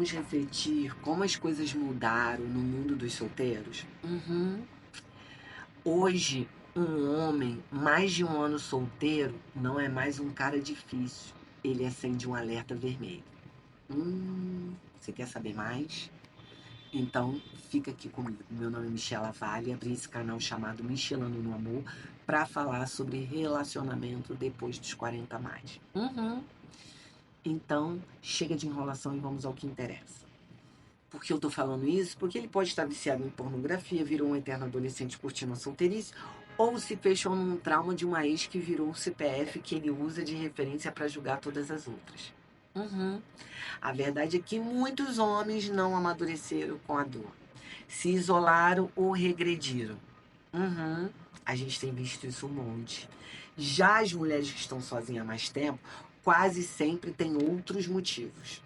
Vamos refletir como as coisas mudaram no mundo dos solteiros? Hoje, um homem mais de um ano solteiro não é mais um cara difícil. Ele acende um alerta vermelho. Você quer saber mais? Então, fica aqui comigo. Meu nome é Michela Vale, abri esse canal chamado Michelando no Amor para falar sobre relacionamento depois dos 40 mais. Então, chega de enrolação e vamos ao que interessa. Por que eu tô falando isso? Porque ele pode estar viciado em pornografia, virou um eterno adolescente curtindo a solteirice, ou se fechou num trauma de uma ex que virou o CPF que ele usa de referência para julgar todas as outras. A verdade é que muitos homens não amadureceram com a dor. Se isolaram ou regrediram. A gente tem visto isso um monte. Já as mulheres que estão sozinhas há mais tempo, quase sempre têm outros motivos.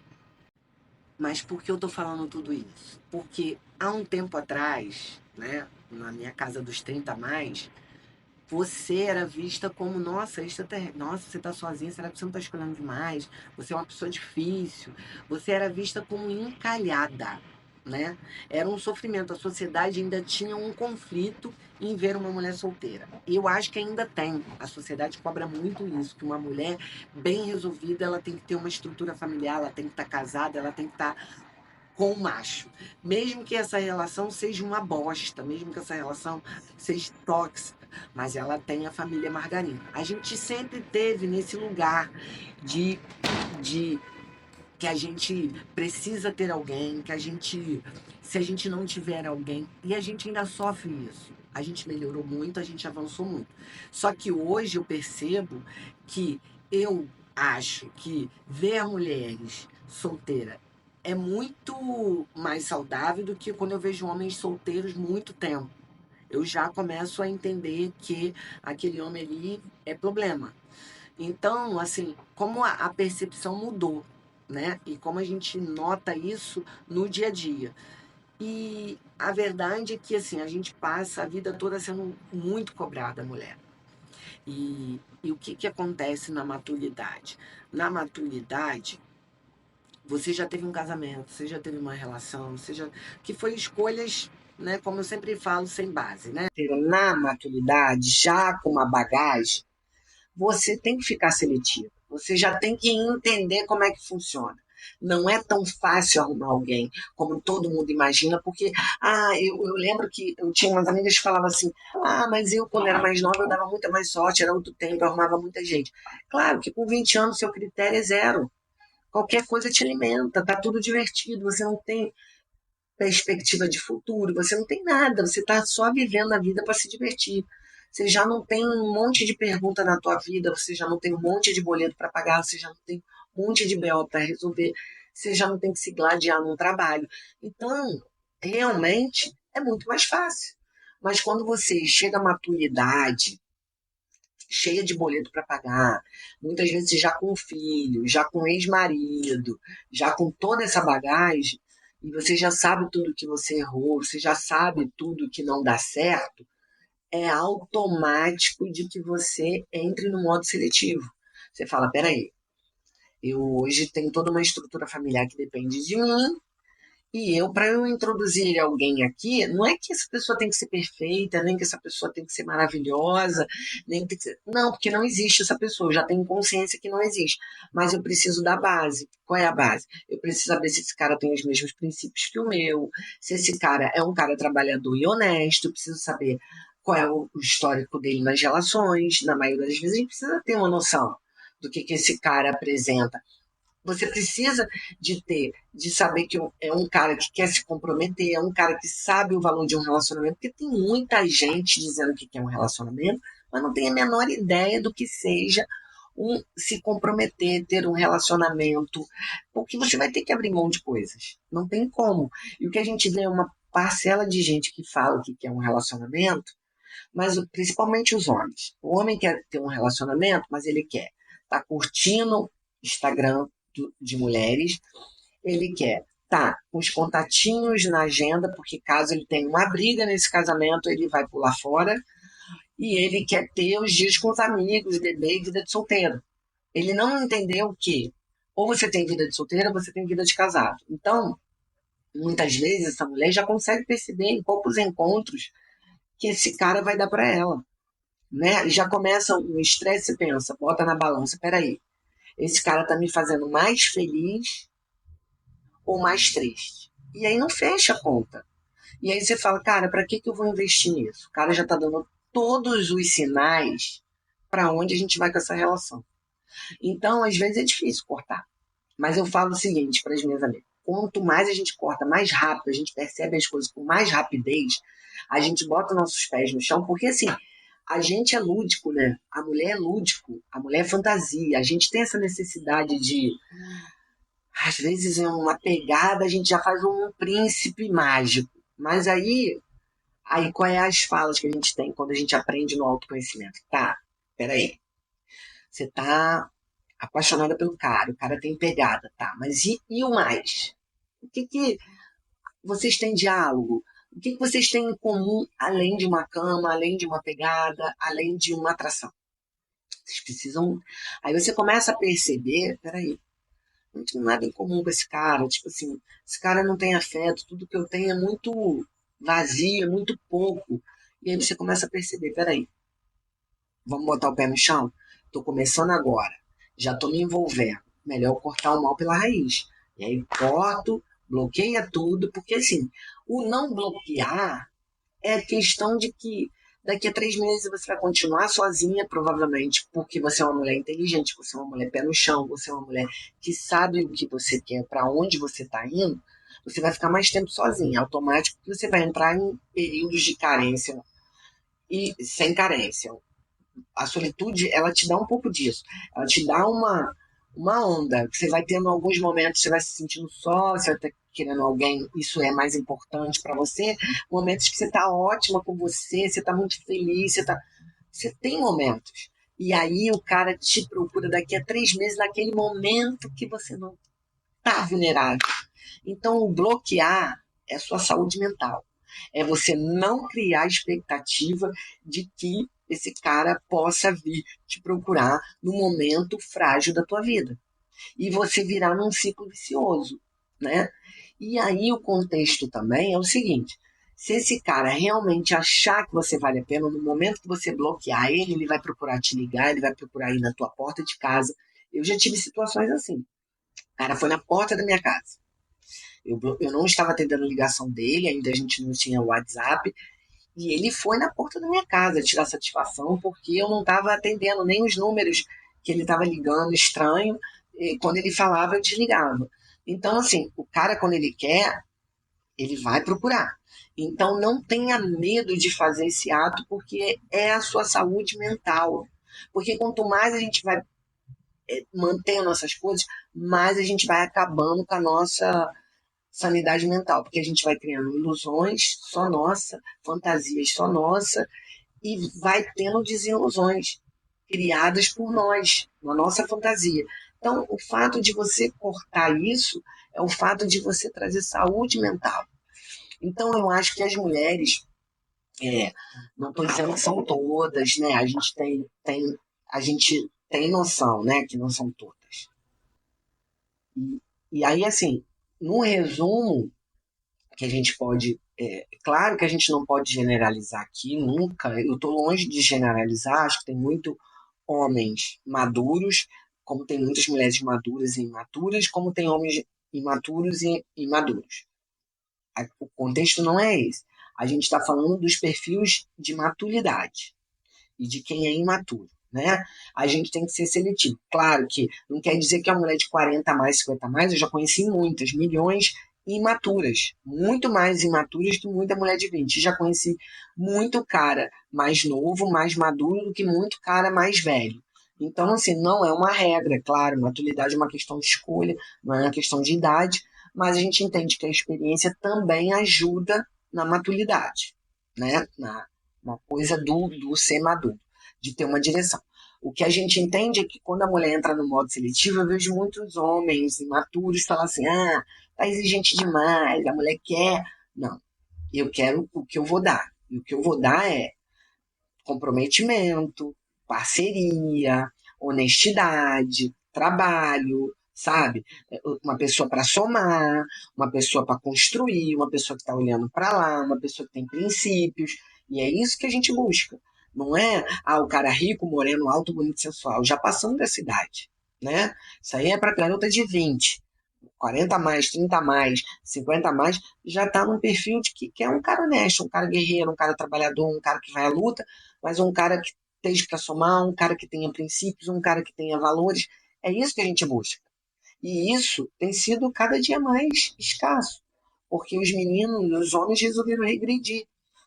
Mas por que eu tô falando tudo isso? Porque há um tempo atrás, né, na minha casa dos 30 a mais, você era vista como, nossa, nossa, você tá sozinha, será que você não tá escolhendo demais? Você é uma pessoa difícil. Você era vista como encalhada, né? Era um sofrimento. A sociedade ainda tinha um conflito em ver uma mulher solteira. E eu acho que ainda tem. A sociedade cobra muito isso, que uma mulher bem resolvida, ela tem que ter uma estrutura familiar, ela tem que estar casada, ela tem que estar com o macho. Mesmo que essa relação seja uma bosta, mesmo que essa relação seja tóxica, mas ela tem a família Margarina. A gente sempre teve nesse lugar de, de que a gente precisa ter alguém, que a gente, se a gente não tiver alguém, e a gente ainda sofre isso. A gente melhorou muito, a gente avançou muito. Só que hoje eu percebo que eu acho que ver mulheres solteiras é muito mais saudável do que quando eu vejo homens solteiros muito tempo. Eu já começo a entender que aquele homem ali é problema. Então, assim, como a percepção mudou, né? E como a gente nota isso no dia a dia. E a verdade é que, assim, a gente passa a vida toda sendo muito cobrada, mulher. E o que acontece na maturidade? Na maturidade, você já teve um casamento, você já teve uma relação, você já... que foi escolhas, né, como eu sempre falo, sem base, né? Na maturidade, já com uma bagagem, você tem que ficar seletivo. Você já tem que entender como é que funciona. Não é tão fácil arrumar alguém como todo mundo imagina, porque eu lembro que eu tinha umas amigas que falavam assim: mas eu, quando era mais nova, eu dava muita mais sorte, era outro tempo, eu arrumava muita gente. Claro que com 20 anos seu critério é zero. Qualquer coisa te alimenta, tá tudo divertido, você não tem perspectiva de futuro, você não tem nada, você está só vivendo a vida para se divertir. Você já não tem um monte de pergunta na tua vida, você já não tem um monte de boleto para pagar, você já não tem um monte de BO para resolver, você já não tem que se gladiar num trabalho. Então, realmente, é muito mais fácil. Mas quando você chega à maturidade, cheia de boleto para pagar, muitas vezes já com filho, já com ex-marido, já com toda essa bagagem, e você já sabe tudo que você errou, você já sabe tudo que não dá certo, é automático de que você entre no modo seletivo. Você fala, peraí, eu hoje tenho toda uma estrutura familiar que depende de mim, e eu, para eu introduzir alguém aqui, não é que essa pessoa tem que ser perfeita, nem que essa pessoa tem que ser maravilhosa, nem tem que ser... Não, porque não existe essa pessoa, eu já tenho consciência que não existe. Mas eu preciso da base. Qual é a base? Eu preciso saber se esse cara tem os mesmos princípios que o meu, se esse cara é um cara trabalhador e honesto, eu preciso saber qual é o histórico dele nas relações. Na maioria das vezes a gente precisa ter uma noção do que esse cara apresenta. Você precisa de saber que é um cara que quer se comprometer, é um cara que sabe o valor de um relacionamento, porque tem muita gente dizendo que quer um relacionamento, mas não tem a menor ideia do que seja se comprometer, ter um relacionamento, porque você vai ter que abrir mão de coisas. Não tem como. E o que a gente vê é uma parcela de gente que fala que quer um relacionamento, mas principalmente os homens. O homem quer ter um relacionamento, mas ele quer estar curtindo Instagram de mulheres, ele quer estar com os contatinhos na agenda, porque caso ele tenha uma briga nesse casamento, ele vai pular fora, e ele quer ter os dias com os amigos, bebê e vida de solteiro. Ele não entendeu que Ou você tem vida de solteira, ou você tem vida de casado. Então, muitas vezes essa mulher já consegue perceber em poucos encontros que esse cara vai dar para ela, né? Já começa um estresse, pensa, bota na balança, peraí, esse cara tá me fazendo mais feliz ou mais triste? E aí não fecha a conta. E aí você fala, cara, para que eu vou investir nisso? O cara já tá dando todos os sinais para onde a gente vai com essa relação. Então, às vezes é difícil cortar. Mas eu falo o seguinte para as minhas amigas: quanto mais a gente corta, mais rápido, a gente percebe as coisas com mais rapidez, a gente bota nossos pés no chão, porque assim, a gente é lúdico, né? A mulher é lúdico, a mulher é fantasia, a gente tem essa necessidade de, às vezes, é uma pegada, a gente já faz um príncipe mágico. Mas aí qual é as falas que a gente tem quando a gente aprende no autoconhecimento? Tá, peraí, você tá apaixonada pelo cara, o cara tem pegada, tá, mas e o mais? O que vocês têm diálogo? O que vocês têm em comum além de uma cama, além de uma pegada, além de uma atração? Vocês precisam. Aí você começa a perceber: peraí, não tenho nada em comum com esse cara. Tipo assim, esse cara não tem afeto, tudo que eu tenho é muito vazio, é muito pouco. E aí você começa a perceber: peraí, vamos botar o pé no chão? Tô começando agora, já tô me envolvendo. Melhor cortar o mal pela raiz. E aí corto, bloqueia tudo, porque assim, o não bloquear é questão de que daqui a 3 meses você vai continuar sozinha, provavelmente, porque você é uma mulher inteligente, você é uma mulher pé no chão, você é uma mulher que sabe o que você quer, para onde você está indo, você vai ficar mais tempo sozinha. Automático que você vai entrar em períodos de carência e sem carência. A solitude, ela te dá um pouco disso. Ela te dá uma onda. Você vai tendo alguns momentos, você vai se sentindo só, você vai estar querendo alguém, isso é mais importante para você. Momentos que você está ótima com você está muito feliz, você tem momentos. E aí o cara te procura daqui a 3 meses, naquele momento que você não está vulnerável. Então, o bloquear é sua saúde mental. É você não criar expectativa de que esse cara possa vir te procurar no momento frágil da tua vida. E você virar num ciclo vicioso, né? E aí o contexto também é o seguinte: se esse cara realmente achar que você vale a pena, no momento que você bloquear ele, ele vai procurar te ligar, ele vai procurar ir na tua porta de casa. Eu já tive situações assim. O cara foi na porta da minha casa. Eu não estava atendendo a ligação dele, ainda a gente não tinha WhatsApp, e ele foi na porta da minha casa tirar satisfação, porque eu não estava atendendo nem os números que ele estava ligando estranho, e quando ele falava, eu desligava. Então, assim, o cara, quando ele quer, ele vai procurar. Então, não tenha medo de fazer esse ato, porque é a sua saúde mental. Porque quanto mais a gente vai mantendo essas coisas, mais a gente vai acabando com a nossa sanidade mental, porque a gente vai criando ilusões só nossa, fantasias só nossa, e vai tendo desilusões criadas por nós, na nossa fantasia. Então, o fato de você cortar isso é o fato de você trazer saúde mental. Então, eu acho que as mulheres, não estou dizendo que são todas, né? A gente tem noção, né, que não são todas. E aí, assim, no resumo, que a gente pode. Claro que a gente não pode generalizar aqui, nunca. Eu estou longe de generalizar, acho que tem muito homens maduros, como tem muitas mulheres maduras e imaturas, como tem homens imaturos e imaduros. O contexto não é esse. A gente está falando dos perfis de maturidade e de quem é imaturo. Né? A gente tem que ser seletivo. Claro que não quer dizer que a mulher de 40 a mais, 50 a mais, eu já conheci muitas, milhões imaturas, muito mais imaturas que muita mulher de 20. Já conheci muito cara mais novo, mais maduro do que muito cara mais velho. Então, assim, não é uma regra, claro, maturidade é uma questão de escolha, não é uma questão de idade, mas a gente entende que a experiência também ajuda na maturidade, né? Na coisa do ser maduro, de ter uma direção. O que a gente entende é que quando a mulher entra no modo seletivo, eu vejo muitos homens imaturos falar assim: tá exigente demais, a mulher quer. Não, eu quero o que eu vou dar. E o que eu vou dar é comprometimento, parceria, honestidade, trabalho, sabe? Uma pessoa para somar, uma pessoa para construir, uma pessoa que está olhando para lá, uma pessoa que tem princípios. E é isso que a gente busca. Não é, o cara rico, moreno, alto, bonito, sensual. Já passamos dessa idade, né? Isso aí é para garota de 20, 40 a mais, 30 a mais, 50 a mais, já está num perfil de que é um cara honesto, um cara guerreiro, um cara trabalhador, um cara que vai à luta, mas um cara que esteja para somar, um cara que tenha princípios, um cara que tenha valores. É isso que a gente busca. E isso tem sido cada dia mais escasso, porque os meninos, os homens resolveram regredir.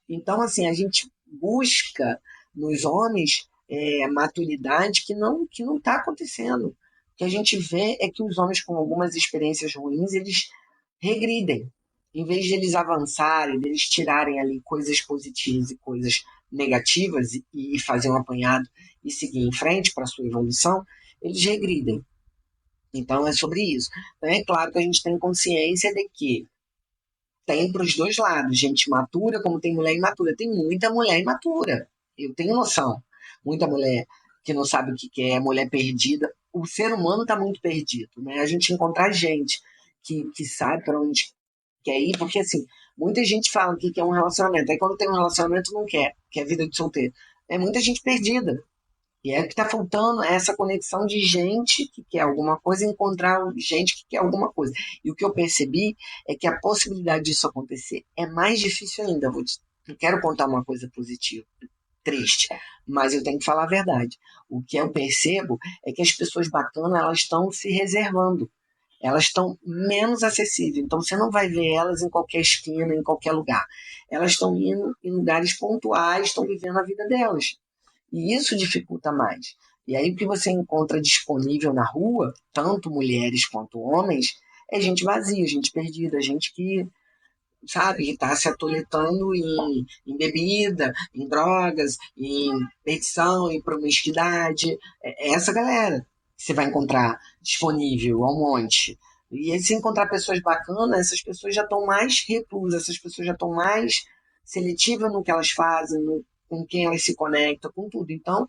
Então, assim, a gente busca nos homens maturidade que não está acontecendo. O que a gente vê é que os homens com algumas experiências ruins, eles regridem. Em vez de eles avançarem, de eles tirarem ali coisas positivas e coisas negativas e fazer um apanhado e seguir em frente para a sua evolução, eles regridem. Então é sobre isso. Então, é claro que a gente tem consciência de que tem para os dois lados, gente matura como tem mulher imatura. Tem muita mulher imatura. Eu tenho noção. Muita mulher que não sabe o que quer, mulher perdida. O ser humano está muito perdido, né? A gente encontrar gente que sabe para onde quer ir, porque assim, muita gente fala que quer um relacionamento. Aí quando tem um relacionamento não quer vida de solteiro. É muita gente perdida. E é o que está faltando é essa conexão de gente que quer alguma coisa e encontrar gente que quer alguma coisa. E o que eu percebi é que a possibilidade disso acontecer é mais difícil ainda. Eu quero contar uma coisa positiva, triste, mas eu tenho que falar a verdade. O que eu percebo é que as pessoas bacanas elas estão se reservando. Elas estão menos acessíveis. Então você não vai ver elas em qualquer esquina, em qualquer lugar. Elas estão indo em lugares pontuais, estão vivendo a vida delas. E isso dificulta mais. E aí o que você encontra disponível na rua, tanto mulheres quanto homens, é gente vazia, gente perdida, gente que, sabe, está se atoletando em bebida, em drogas, em perdição, em promiscuidade. É essa galera que você vai encontrar disponível ao monte. E aí, se encontrar pessoas bacanas, essas pessoas já estão mais reclusas, essas pessoas já estão mais seletivas no que elas fazem, com quem elas se conectam, com tudo. Então,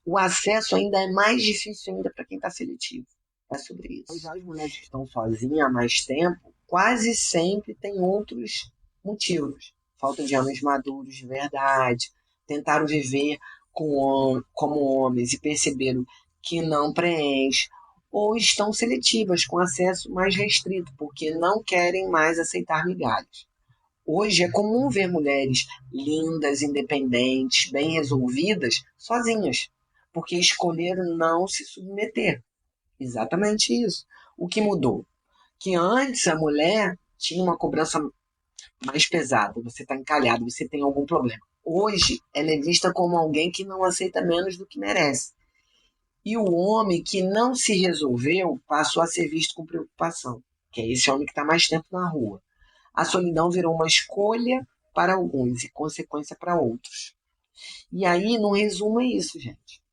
o acesso ainda é mais difícil ainda para quem está seletivo. É sobre isso. Já as mulheres que estão sozinhas há mais tempo, quase sempre tem outros motivos. Falta de homens maduros de verdade, tentaram viver como homens e perceberam que não preenche, ou estão seletivas, com acesso mais restrito, porque não querem mais aceitar migalhas. Hoje é comum ver mulheres lindas, independentes, bem resolvidas, sozinhas, porque escolheram não se submeter. Exatamente isso. O que mudou? Que antes a mulher tinha uma cobrança mais pesada, você está encalhado, você tem algum problema. Hoje ela é vista como alguém que não aceita menos do que merece. E o homem que não se resolveu passou a ser visto com preocupação, que é esse homem que está mais tempo na rua. A solidão virou uma escolha para alguns e consequência para outros. E aí, no resumo, é isso, gente.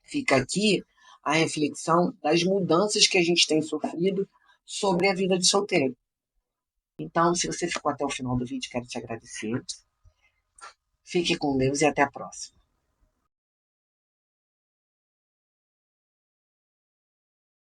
Fica aqui a reflexão das mudanças que a gente tem sofrido sobre a vida de solteiro. Então, se você ficou até o final do vídeo, quero te agradecer. Fique com Deus e até a próxima.